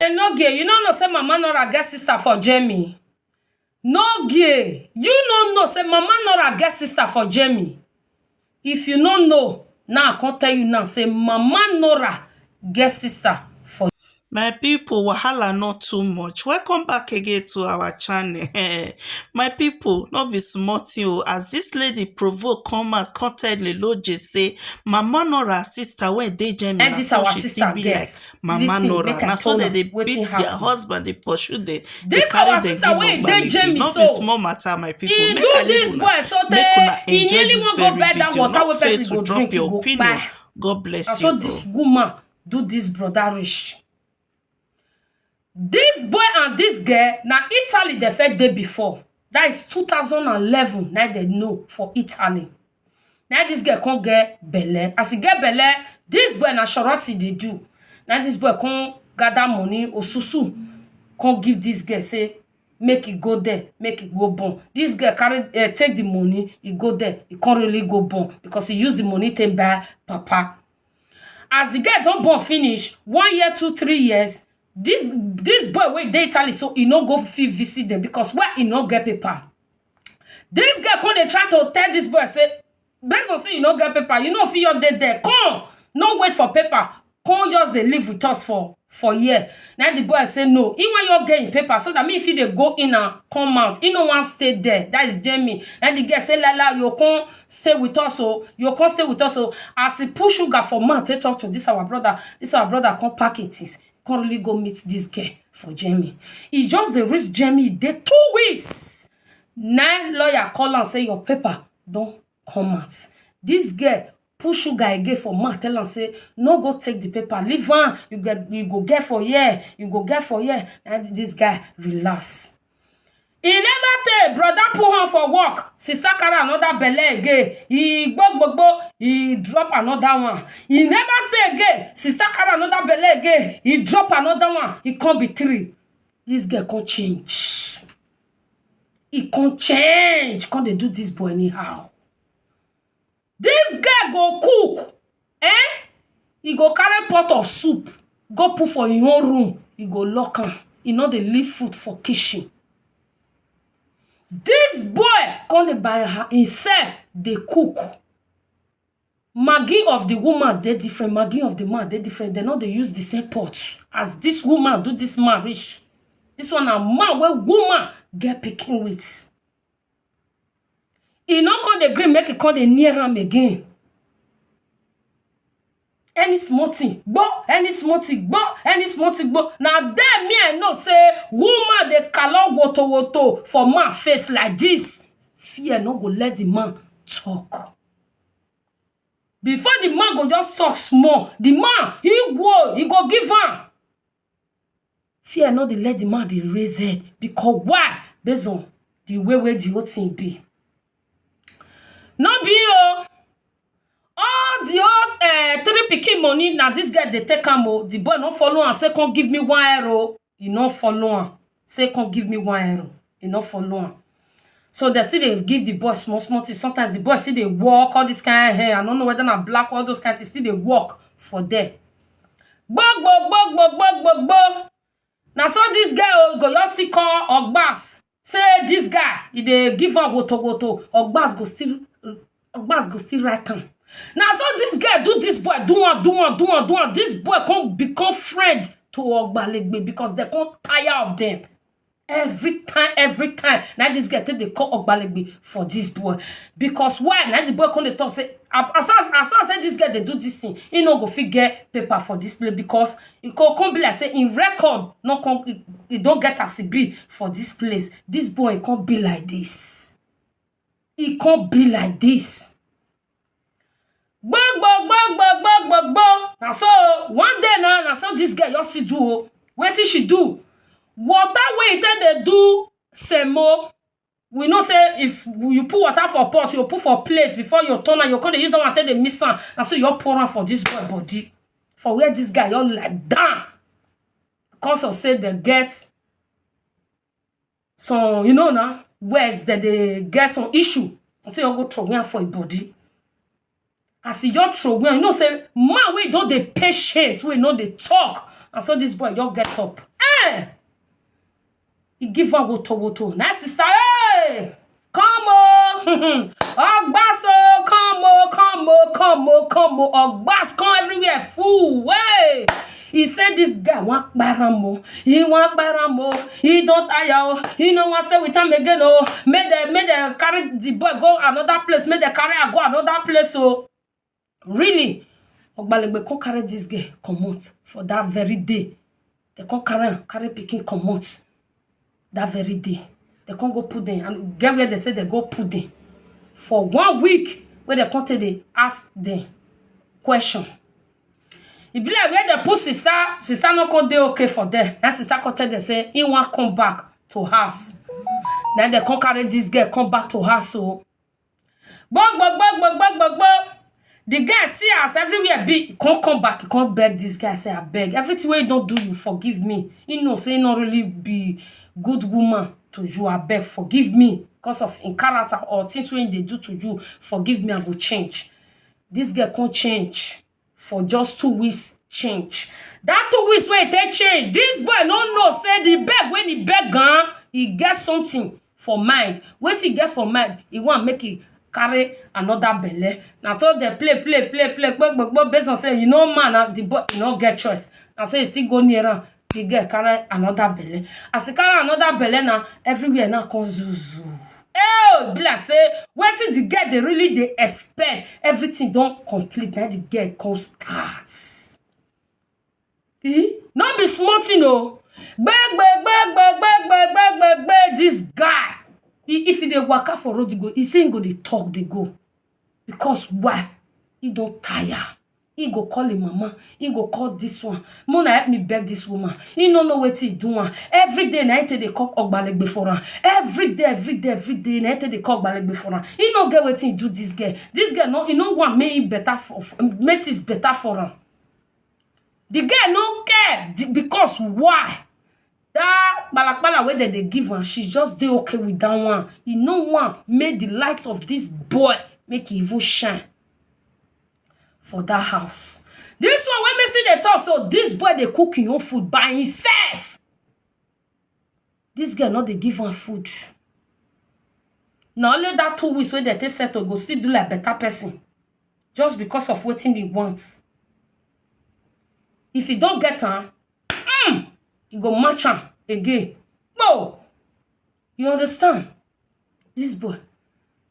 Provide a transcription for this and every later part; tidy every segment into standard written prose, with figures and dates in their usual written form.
Enogie, you don't know say Mama Nora get sister for Jamie. Enogie, you don't know say Mama Nora get sister for Jamie. If you don't know, now I can't tell you now, say Mama Nora get sister for My people, wahala not too much. Welcome back again to our channel. My people, not be small thing o. As this lady Prøvoke come out, come tell Enogie say, Mama Nora sister when dey Germany, and na this so our she sister still be get. like Mama Listen, Nora. make I Na so tell they am dey wetin beat their happen. husband, they pursue them, they This carry our them sister give wey dey Ogbalegi. Jamie Not be so. small matter, my people. He Make do I leave this una, boy so make una he enjoy nearly this won't go very bed that video. water Not wey fail person to go drop drink, he your go opinion. buy. God bless And you, so bro. this woman do this brother rich. This boy and this girl, now Italy the first day before. That is 2011. Now they know for Italy. Now this girl can't get belle. As he get belle, this boy na shorty they do. Now this boy can't gather money or susu. Can't give this girl say make it go there, make it go born. This girl carry take the money, he go there, he can't really go born because he use the money to buy papa. As the girl don't born finish 1 year, 2, 3 years. This boy wait dey Italy so he no go fit visit them because why he no get paper. This girl come dey try to tell this boy say based on say you no get paper, you know fit your day there. Come, no wait for paper. Come just dey live with us for year. Now the boy say no. He want you get paper so that me if they go in and come out, he no want stay there. That is Jamie. And the girl say Lala, you come stay with us. So you come stay with us. So as he push sugar for man, take talk to this our brother. This our brother come pack it is. Can't really go meet this girl for Jamie. He just the risk Jamie dey 2 weeks. Now lawyer call and say your paper don't come out. This girl push sugar again for man. Tell am say no go take the paper. Leave am. You go get for year. You go get for year. And this guy relax. He never take brother put on for work. Sister carry another belle again. He he drop another one. He never take again. Sister carry another belle again. He drop another one. He can't be 3. This girl can't change. He can't change. Can't they do this boy anyhow? This guy go cook. He go carry pot of soup. Go put for his own room. He go lock him. He know they leave food for kitchen. This boy come by himself, they cook. Maggie of the woman, they different. Maggie of the man, they different. They know they use the same pots. As this woman do this man rich. This one a man where woman get picking with. He not come the green make it come the near him again. Any small thing, any small thing, any small thing, Now then me I know say woman they color woto for man face like this. Fear no go let the man talk. Before the man go just talk small, the man he go give am. Fear no they let the man they raise head because why? Based on the way the whole thing be. No be all the old 3 pikin money now this guy they take am. The boy no follow and say come give me €1. He no follow am. Say come give me €1. He no follow am. So they still they give the boy small things. Sometimes the boy still they walk all this kind of hair. I don't know whether na black all those kinds. Still they walk for there. Bo. Now so this guy go just still call Ogbas. Say this guy if they give am woto. Ogbas go still write am. Now so this guy do this boy do one. This boy can't become friend to Ogbalegbe because they can't tire of them. Every time. Now this guy take the call Ogbalegbe for this boy. Because why? Now the boy can't talk say as I say this guy they do this thing. He no go fit get paper for this place because it can't be like say in record no come he don't get as it be for this place. This boy can't be like this. He can't be like this. Bog. Now so one day now so this guy just see do. What did she do? Water way they do semo. We know say if you put water for pot, you put for plate before you turn and you can't use that one the miss and so you're pouring for this boy body. For where this guy you're like damn. Because of say they get some, you know now, where's that they get some issue. And so you go throw one for a body. As you just throw one, you know say man we don't the patient, we know they talk. And so this boy you get up. he give her woto. Now sister, hey, come on. Ogbaso, come on. Ogbas come everywhere, fool. Hey. He said this guy want baramo. He want baramo. He don't tire. He no want stay with him again. Oh, may they carry the boy go another place. May they carry her go another place. So really, Ogbalegbe come carry this guy come out for that very day. They come carry picking come out that very day. They can't go put them and get where they say they go put them for 1 week. Where they come to they ask them question. It be like where they put sister not come dey okay for them. And sister come tell them say he want come back to house. Then they come carry this girl come back to house. So bug. The guy see us everywhere be. He can't come back. He can't beg this guy. Say I beg everything where you don't do, you forgive me. He know say he not really be good woman to you. I beg forgive me because of in character or things when they do to you. Forgive me. I will change. This girl can't change. For just 2 weeks change. That 2 weeks where they change, this boy no know say the beg when he beg gun, he get something for mind. What he get for mind, he want make it carry another belle. Now so they play, but based on say you know man, the boy you know get choice. Now so he still go near him, he get carry another belle. As he carry another belle now, everywhere now come zuzu. Oh, be like say, waiting the girl they really they expect everything don't complete. Now the girl come starts. Not be smart, you know. Beg. This guy. If he dey waka for road, he go. He say he go they talk, they go. Because why? He don't tire. He go call him mama. He go call this one. Mona help me beg this woman. He no know what he doing. Every day night they call Ogbalegbe for her. Every day night they call Ogbalegbe for her. He no get what he do this girl. This girl no, he no want make it better make it better for her. The girl no care because why? That balakbala way that they give her, she just dey okay with that one. He no want make the light of this boy make it even shine. For that house. This one, when me see the talk, so this boy they cook your food by himself. This girl not they give her food. Now only that 2 weeks where they take settle go still do like better person. Just because of what he wants. If he don't get her, he go match her again. No. You understand? This boy,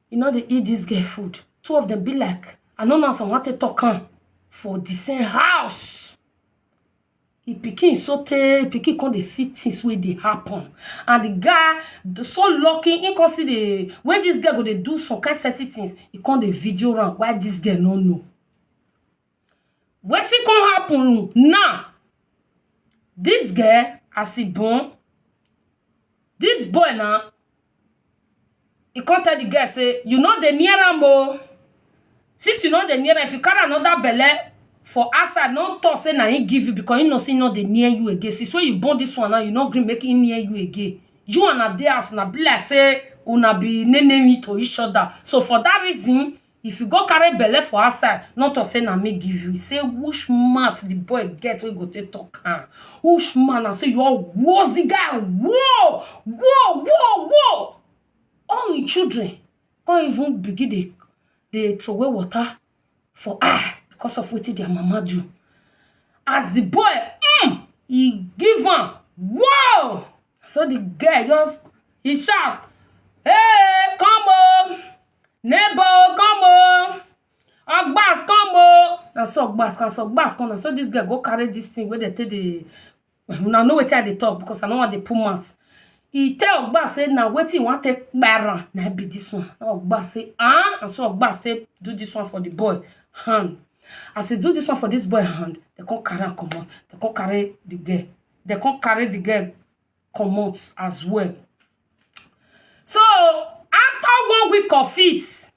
you know they eat this girl food. 2 of them be like, I don't know want to talk on for the same house. He picking so picking come the see things where they happen. And the guy so lucky, he can see the when this guy go they do some kind of certain things, he come the video around why this girl no know. What it can happen now? This girl, as he born, this boy now, he can't tell the girl say, you know the near mo. Since you know the near, if you carry another belle for outside, no talk say na he give you because you know say not the near you again. Since when you born this one now, you not green make it near you again. You and a day house una be like say una be enemy to each other. So for that reason, if you go carry belle for outside, not to say na me give you. Say which mouth the boy get we go to talk. Which man and say you all was the guy. Whoa. All your children can't even begin they throw away water for because of what their mama do. As the boy, he give her, whoa! So the guy just, he shout, hey, come on! Neighbor, come on! Ogbas, come on! Now so Ogbas come on. So this guy go carry this thing where they take the, I know what they talk because I know what they put mouth. He tell Ogbas say now wetin he want take baron na be this one. Now Ogbas say and so Ogbas say do this one for the boy hand. As he do this one for this boy hand, they can't carry come on. They can't carry the girl. They can't carry the girl come out as well. So after 1 week of it,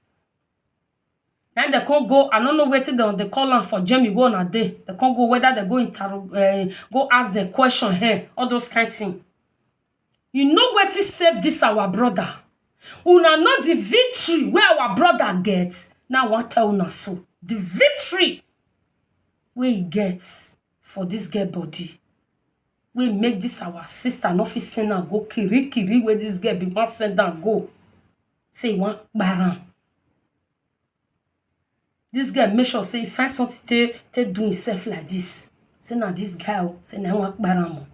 then they can't go. I don't know whether they call on for Jamie go on a day. They can't go whether they go ask the question here, all those kind of things. You know what to save this our brother. Una know the victory where our brother gets. Now what tell una so? The victory where he gets for this girl body. we make this our sister no fit send am go kiri where this girl be wan send am go. Say he wan kparam. This girl make sure say he find something to do himself like this. Say now this guy, say now wan kparam.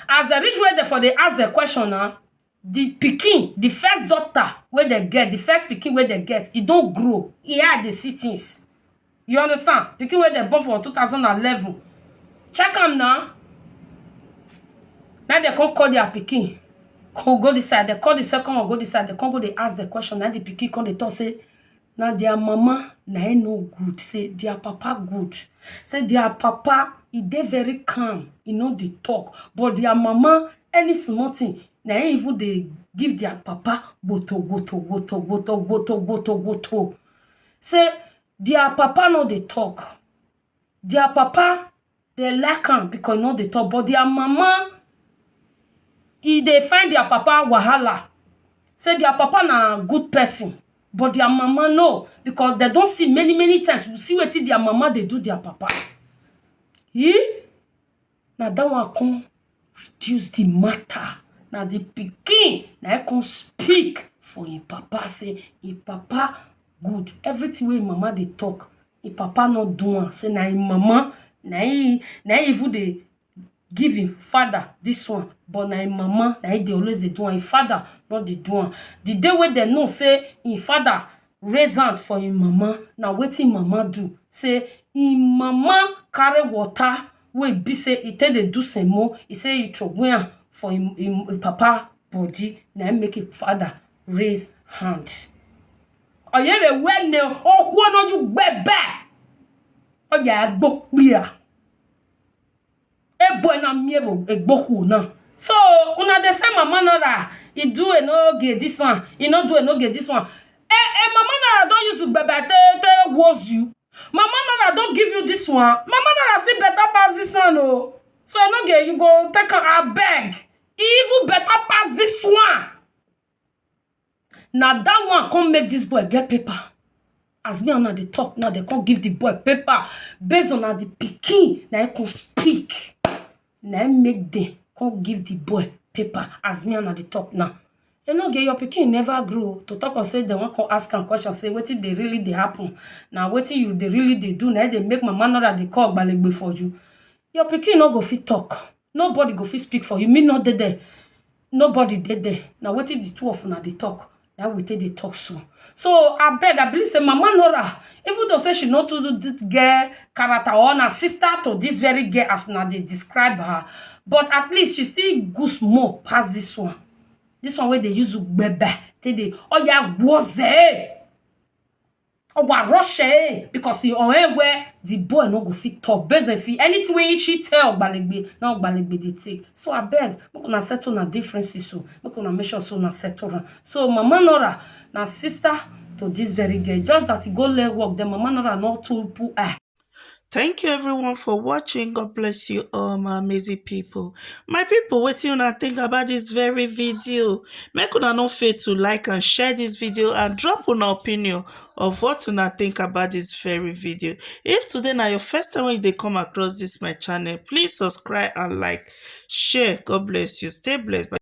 As the rich way for they ask the question now, the pikin, the first daughter where they get, the first pikin where they get, it don't grow. He had the sittings. You understand? Pikin where they born for 2011. Check them now. Now they can't call their pikin. Go this side. They call the second one, go this side. They can't go, they ask the question. Now the pikin come, they talk, say, now their mama, now no good. Say, their papa good. Say, their papa, they very calm. You know, they talk. But their mama, any small thing, now even they give their papa, woto. Say, their papa no they talk. Their papa, they like him because no they talk. But their mama, they find their papa wahala. Say their papa na good person. But their mama no. Because they don't see many times. You see what their mama they do their papa. Now that one come reduce the matter. Now the pikin, now I can speak for him papa. Say him papa good. Everything where mama they talk, him papa not doing. Say now him mama, now even they give him father this one, but now him mama, now they always they do him father, not they do one. The day where they know say him father raise hand for him mama, now waiting mama do. Say him mama carry water, we be say he tell they do some more. He say he throw for him papa body, now make him father raise hand. Oyere when o kwa no ju bebe. Oya gbo pia. E boy na miebo egboku na. So una the same mama Nora, he do Enogie this one, he not do Enogie this one. Mama Nora don't use to bebe te was you. Mama Nora don't give you this one. Mama Nora still better pass this one oh. So Enogie you go take a beg. He even better pass this one. Now that one can't make this boy get paper. As me on the talk now, they can't give the boy paper based on the pikin. Now I can speak. Now make them can't give the boy paper. As me on the talk now. You know, your pikin never grow to talk or say they want to ask and question. Say what they really they happen. Now what you they really they do. Now they make my man that they call balegbe for you. Your pikin no go fit talk. Nobody go fit speak for you. Me not dead there. Nobody dead there. Now what the two of them they talk. Now we take the talk soon. So I believe say Mama Nora, even though say she not to do this girl character or na sister to this very girl as now they describe her, but at least she still goes more past this one. This one where they use bebe. They oh yeah was there. Oh what rush because you where the boy no go fit talk based anything when she tell balegbe now balegbe they take. So I beg make una settle na differences so make una make sure so na settle. So Mama Nora na sister to this very girl just that he go let work then Mama Nora not too put Thank you everyone for watching. God bless you all, my amazing people. My people, what you not think about this very video? Make una no fail to like and share this video and drop an opinion of what you not think about this very video. If today now your first time when they come across this my channel, please subscribe and like, share. God bless you. Stay blessed.